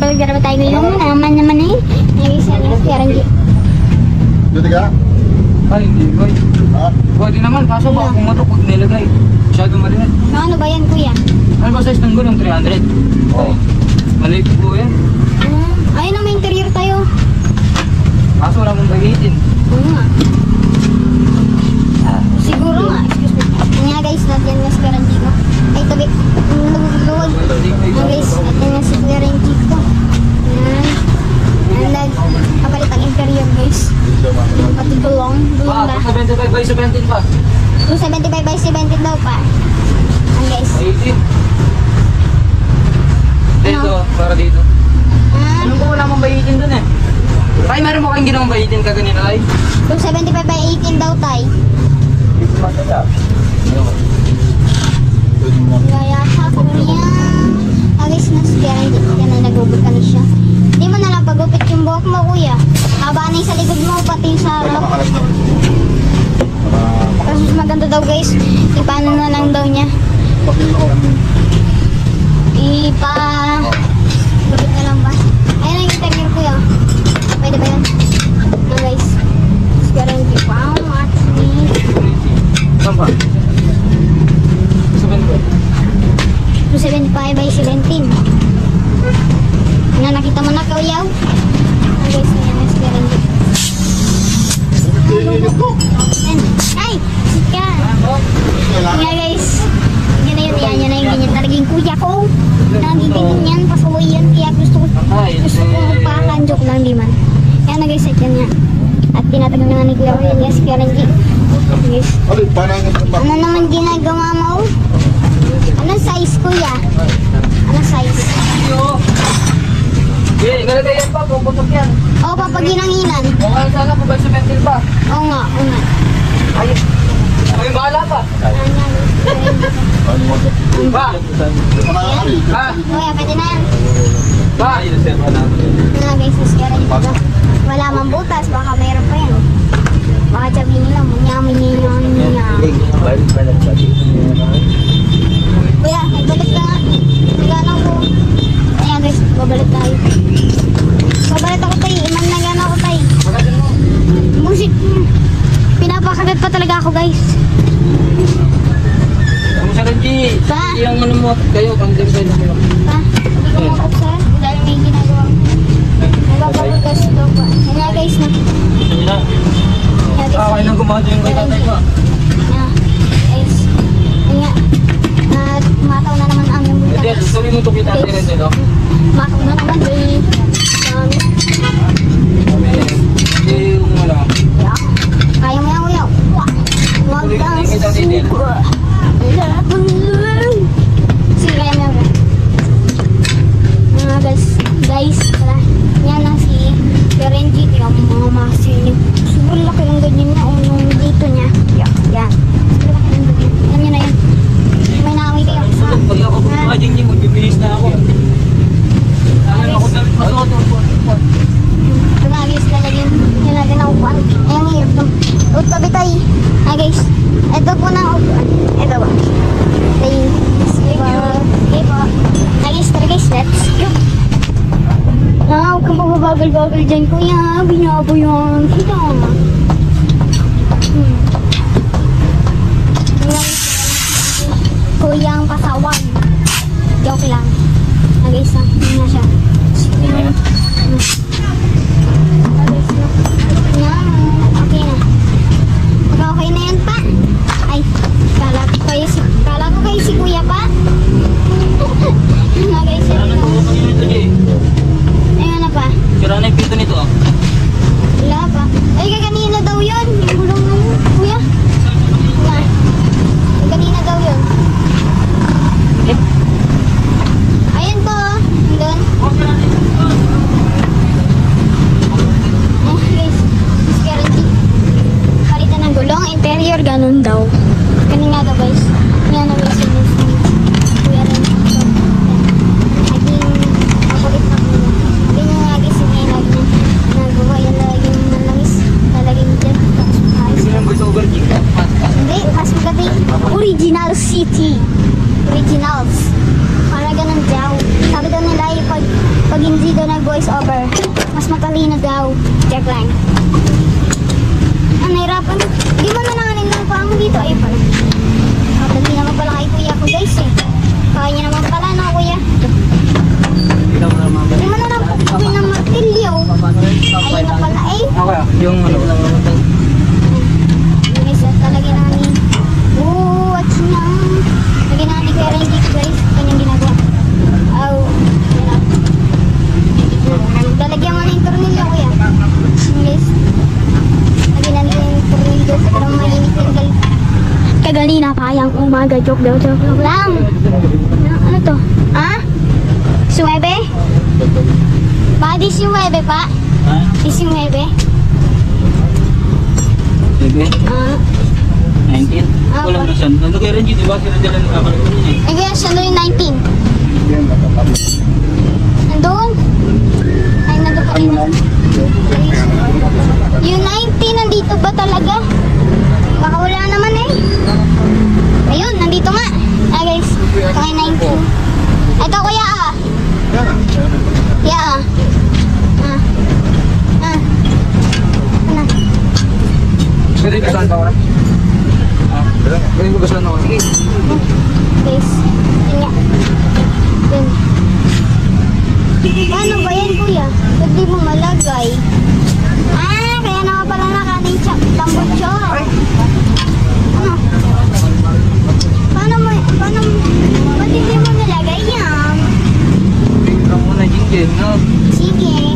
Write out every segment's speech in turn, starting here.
Gara ba tayo ngayon? Naman eh. Nag-isa na si Aranggi. Dito ka? Ay, hindi boy. Ha? Pwede naman, kaso baka pumatok pag nilagay. Masyado malinit. Ano ba yan, kuya? Ano ba size ng gulong? 300? Oo. Maliit po yan. Ayun na, may interior tayo. Kaso wala mong bagitin. Oo nga. Siguro nga, excuse me. Nga guys, natin nga si Aranggi ko. Ay, tabi. Luwag. Nga guys, natin nga si Aranggi ko. Yan. Nagkapalit ang interior guys. Pati gulong. Gulong na. 275 by 17 pa. 275 by 70 daw pa. Yan guys. 18. Dito, para dito. Anong ko wala mong bayitin dun eh? Tay, meron mo kayong ginawang bayitin ka ganito, Tay? 275 by 18 daw tay. Gaya sa kuya. Agis na si Aranggi. Yan ay nagubot ka na siya. Hindi mo nalang pagupit yung buhok mo kuya. Haba na yung sa likod mo pati sa Ay, harap. makalas na. Kasi maganda daw guys. Ipaano na lang daw niya. Ipa... Gupit na lang ba? Ayun ang interior kuya. Pwede ba yan? No guys. Si Aranggi. Wow, what's me? Saan pa? 275 by 17. Na nakita mo na kuya? Guys, yan na si Aranggi. Ay! Sika! Nga guys. Yan na yun. Yan na yung ganyan. Talagang kuya ko. Nagiging yan. Pasuloy yan. Kaya gusto ko pakan. Joke lang di man. Yan na guys. At yan yan. At tinatagal na nga ni kuya ko. Yan nga si Aranggi. Guys. Ano naman ginagawa mo? Anong size kuya? Anong size? Eh, nalagay yan pa, puputok yan. O papaginanginan. Okay, sana po ba sa mental pa? Oo nga. Oo nga. Ay, may bahala pa. Ba? Ba? Kuya, pwede na yan. Ba? Nga guys, naskara dito. Wala mang butas, baka mayroon pa yan. Baka sabihin nila, munya. Kuya, nagbalik ka nga. Nagana ko. Ayan guys, babalik tayo. Babalik ako tayo, iman nagana ako tayo. Musik. Pinapakagat pa talaga ako guys. Ang sa G, Pa? yung ano mo, kayo, pang design na kayo. Ha? Hindi ko makapsar. Dahil may ginagawa ko. Nagpapabukas ito pa. Ayan guys na. Sige na. Ayan guys. Okay nang gumado yung kay tatay ko. Ayan. Guys. Ayan. At mataw na naman ang yung Hindi, butas. sabi mo ito kita rin ito. Mataw na naman guys. Hindi yung wala. Kaya mo yan kuya. Wag kang suko. Sige, kaya mo yan kuya. Guys, tara. Yan ang si Aranggi. Tingnan mo mga masinig. Sobrang laki ng ganyan niya. Yung dito niya. Yan. Sobrang laki ng ganyan. Yan yun na yun. May nakaway kayo. Pag ako pumading niyo, magbibihis na ako. Alam ako dapat masuot. Ito nga guys, lalagyan. Yan natin ang upuan. Ayan nga yun. Tabi tayo. Guys. Ito po na ang upuan. Ito ba? Thank you. Okay po. Guys, tara guys. Let's go. Huwag kang pababagal-bagal dyan, kuya. Binabo yan. Kita mo na. Kuya ang pasawan. Joke lang. Guys, hindi na siya. Yan. Okay na. Okay na yan pa. Ay, kala ko kayo si kuya pa. Nga guys, ayun na pa. Sira na yung pito nito ah. Wala pa. Ay, kaganina daw yun. Yung gulong na yun, kuya. Wala. Kaganina daw yun. Ayun po. Doon. lang. Ah, nahirapan. Di mo na nanganin lang pa mo dito. Ayun pala. Hindi naman pala kay kuya ko guys eh. Kaya niya naman pala no kuya. Di mo na lang pupuin ng martilyo. Ayun na pala eh. Okay, yung ano. Guys, at talagyan namin. Oh, what's na? Lagyan namin kaya rin dito guys. Kanyang ginagawa. Oh. Lalagyan mo na yung tornilyo kuya. Guys. Lagyan namin yung tornilyo. Pero mainit yung gal. Kagalina pa yung umaga. Joke daw. Joke lang. Ano to? Ha? Suwebe? Ba, di suwebe pa? Di suwebe? Sige. Ah. 19. Walang nasan. Nandun kay Renji, di ba? Sila dala nakakaroon yun eh. Eh, guys, ano yung 19? Nandun? Ay, nandun pa rin. Yung 19, nandito ba talaga? Baka wala naman eh. Ayun, nandito nga. Ah, guys. Ito nga yung 19. Ito, kuya ah. Kuya ah. Ah. Ah. Ano? Pwede ka saan pa wala? Pwede ko ba saan ako? Sige. Guys. Yun nga. Yun. Paano ba yan, kuya? Ba't di mo malagay? Ah, kaya naman pala nakating tambutso. Ano? Paano, ba't hindi mo nilagay yan? Tingnan mo na Jingjing, no? Sige.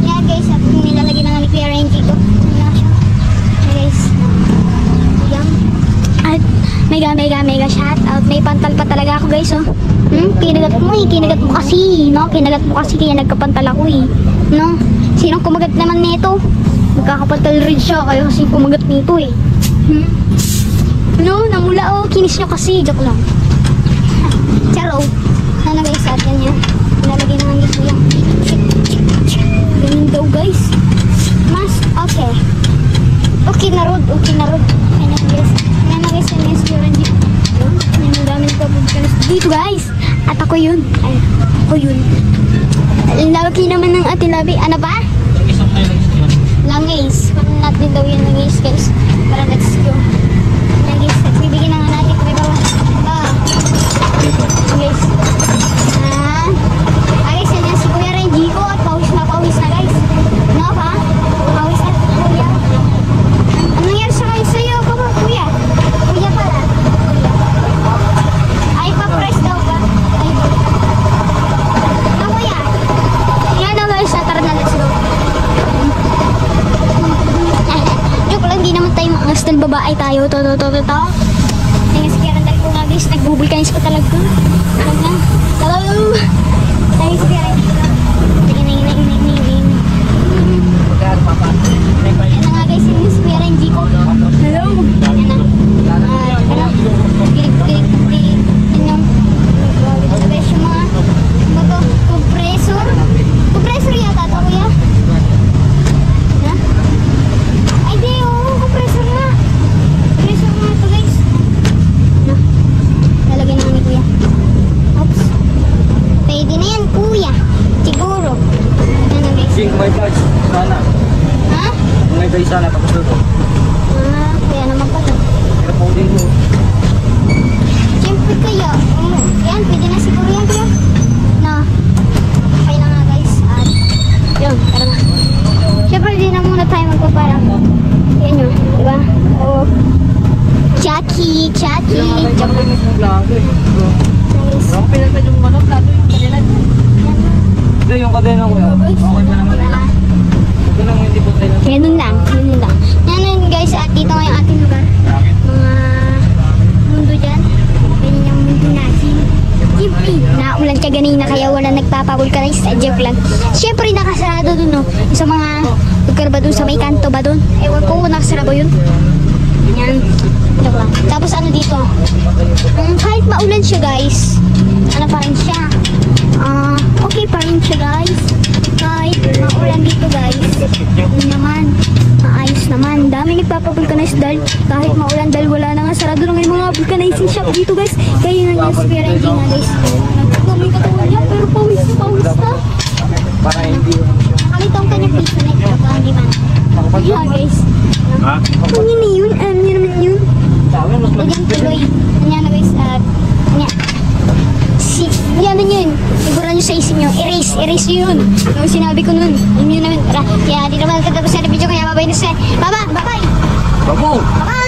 Yeah, guys, at nilalagay na nga ni Kuya Renji ko. Wala siya. Guys. Yan. At mega shout out. May pantal pa talaga ako, guys, oh. Kinagat mo eh. Kinagat mo kasi, no? Kinagat mo kasi kaya nagkapantal ako eh. No? Sinong kumagat naman nito? Magkakapantal rin siya kayo kasi kumagat nito eh. No? Namula oh. Kinis nyo kasi. Joke lang. Charo. Ano guys, at yan yan. Nalagay naman dito yan. Ganun daw guys. Mas, okay. Okay na rod. Okay na rod. Ayan guys. Ayan na guys. Ayan guys. Ayan ang dami dito guys. At ako yun. Ay, ako yun. Laki naman ng ating labi. Ano ba? Langis. Parang natin daw yun langis guys. Para let's go. Langis. Bibigyan na nga natin. Guys. Guys, yan yan si Kuya Renji ko at pawis na guys. No ba? Pawis na kuya. Anong nangyari sa kayo sa'yo? Baba kuya. Kuya pala. Ay, pa-press daw ba? Ay, no kuya. Yan na guys, tara na, let's go. Joke lang, di naman tayo mga babae tayo. To. Tingnan si Kuya Renji ko nga guys, nagbubulkanis pa talaga. Hello. Tayo si Kuya Renji ko. Tingnan. Yan na nga guys, yung si Kuya Renji ko. Hello. Yan na. Gilig. Yan yung sabes yung mga compressor. Compressor yata ito kuya. Ha? Ay di, compressor nga. Compressor nga ito guys. No. Lalagyan namin kuya. Oops. Pwede na yan kuya. Siguro. Yan na guys. Jing, may price. Sana. Ha? May price sana. Tapos ito. Ah, kaya naman pala. Pero po din mo. Siyempre kaya. Yan, pwede na siguro yan kuya. No. Okay na nga guys. At yun, tara na. Siyempre di na muna tayo magpaparang. Yan yun, diba? Oo. Chucky. Joke lang. Nice. Ang pinagpad yung manok, plato yung kadena. Ito yung kadena ko yun. Okay pa naman. Ito lang hindi po tayo. Ganun lang. Yan guys, at dito nga yung ating lugar. Mga mundo dyan. Ganyan yung mundo natin. Siyempre, naulan ka ganina kaya wala nagpapavulcanize. Joke lang. Siyempre, nakasarado dun, no? Sa mga lugar ba dun, sa may kanto ba dun? Ewan ko, nakasarado yun. Yan. Joke lang. Tapos ano dito? Kahit maulan siya guys, ano pa rin siya? Okay pa rin siya guys. Kahit maulan dito guys. Ano naman? Maayos naman. Dami nagpapavulcanize dahil kahit maulan dahil wala na nga sarado na yung mga vulcanizing shop dito guys. Kaya yun ang experience na guys. Nagkamay katawan niya pero pawis na. Para hindi. Nakalitong kanyang piso na ito. Hindi man. Yeah, guys. Ha? Ano yun na yun? Ano yun naman yun? Sabi, mas Huwag yan tuloy. Ano na guys? Ano yan yun? Siguro nyo sa isip nyo. Erase yun. Yung sinabi ko nun. Yun naman. Kaya di naman katapos sa video. Kaya babay na sa... Bye-bye! Babu! Bye-bye!